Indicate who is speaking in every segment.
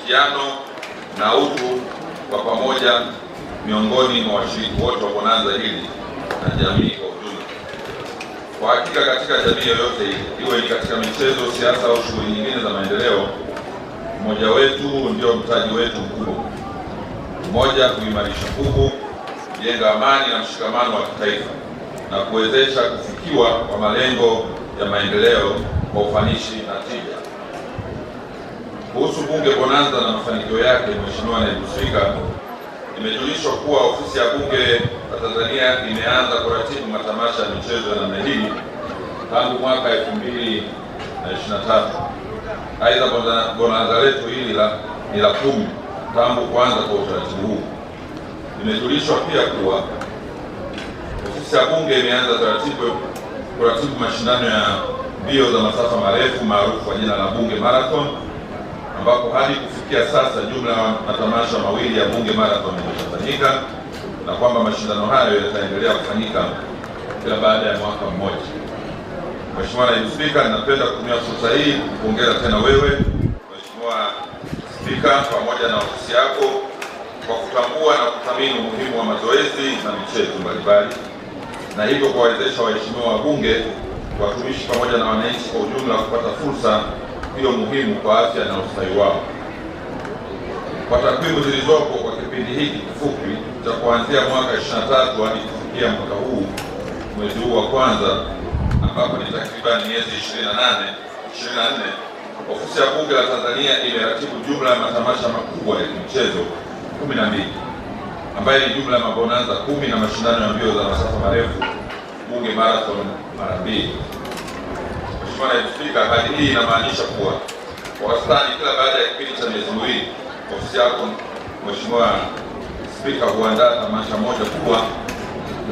Speaker 1: ushirikiano na utu kwa pamoja miongoni mwa washiriki wote wa bonanza hili na jamii kwa ujumla. Kwa hakika katika jamii yoyote iwe ni katika michezo, siasa au shughuli nyingine za maendeleo, umoja wetu ndio mtaji wetu mkubwa. Umoja huimarisha nguvu, kujenga amani na mshikamano wa kitaifa na kuwezesha kufikiwa kwa malengo ya maendeleo kwa ufanisi na tija. Kuhusu Bunge Bonanza na mafanikio yake, Mheshimiwa Naibu Spika, imejulishwa kuwa Ofisi ya Bunge la Tanzania imeanza kuratibu matamasha ya michezo ya namna hii tangu mwaka 2023. Aidha, bonanza letu hili ni la 10 tangu kuanza kwa utaratibu huu. Imejulishwa pia kuwa Ofisi ya Bunge imeanza kuratibu mashindano ya mbio za masafa marefu maarufu kwa jina la Bunge Marathon, ambapo hadi kufikia sasa jumla ya matamasha mawili ya Bunge Marathon yamefanyika na kwamba mashindano hayo yataendelea kufanyika kila baada ya mwaka mmoja. Mheshimiwa Naibu Spika, ninapenda kutumia fursa hii kupongeza tena wewe Mheshimiwa Spika pamoja na ofisi yako kwa kutambua na kuthamini umuhimu wa mazoezi na michezo mbalimbali, na hivyo kuwawezesha waheshimiwa wabunge, watumishi pamoja na wananchi kwa ujumla kupata fursa hiyo muhimu kwa afya na ustawi wao. Kwa takwimu zilizopo kwa kipindi hiki kifupi cha kuanzia mwaka 23 hadi kufikia mwaka huu mwezi huu wa kwanza, ambapo ni takriban miezi 24, Ofisi ya Bunge la Tanzania imeratibu jumla ya matamasha makubwa ya michezo 12 ambayo ni jumla ya mabonanza 10 na mashindano ya mbio za masafa marefu Bunge Marathon mara 2. Mheshimiwa Naibu Spika, hali hii inamaanisha kuwa kwa wastani kila baada ya kipindi cha miezi miwili ofisi yako Mheshimiwa Spika huandaa tamasha moja kubwa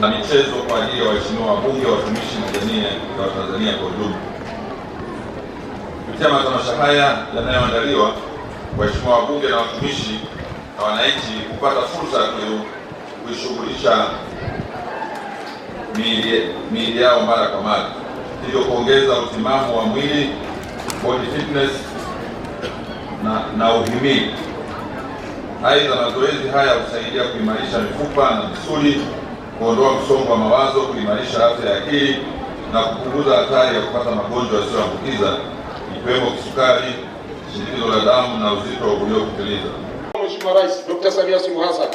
Speaker 1: na michezo kwa ajili ya waheshimiwa wabunge, watumishi na jamii ya Watanzania kwa ujumla. Kupitia matamasha haya yanayoandaliwa, waheshimiwa wabunge na watumishi na wananchi kupata fursa ya kuishughulisha miili yao mara kwa mara, hivyo kuongeza utimamu wa mwili, body fitness na uhimili. Aidha, mazoezi haya husaidia kuimarisha mifupa na misuli, kuondoa msongo wa mawazo, kuimarisha afya ya akili na kupunguza hatari ya kupata magonjwa yasiyoambukiza ikiwemo kisukari, shinikizo la damu na uzito uliopitiliza.
Speaker 2: Mheshimiwa Rais Dr. Samia Suluhu Hassan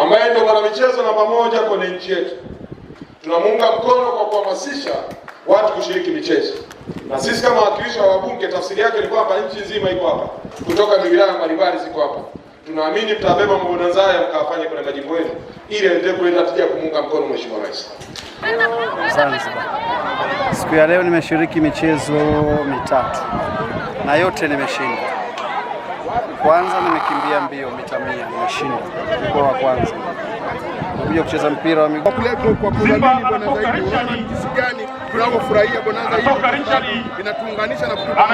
Speaker 2: ambaye ndio mwanamichezo namba moja kwenye nchi yetu, tunamuunga mkono kwa kuhamasisha watu kushiriki michezo. Na sisi kama wawakilishi wa wabunge, tafsiri yake ni kwamba nchi nzima iko hapa, kutoka wilaya mbalimbali ziko hapa. Tunaamini mtabeba mabonanza haya mkafanye kwenye majimbo yenu ili aendelee kuleta tija kumuunga mkono Mheshimiwa Rais.
Speaker 3: Zanzibar. Siku ya leo nimeshiriki michezo mitatu na yote nimeshinda. Kwanza nimekimbia mbio mita 100, nimeshinda. Nilikuwa wa kwanza. Kuja kucheza mpira wa miguu.
Speaker 4: Kwa kudhamini bonanza hili, unaona jinsi gani tunavyofurahia bonanza hili. Inatuunganisha na kutupa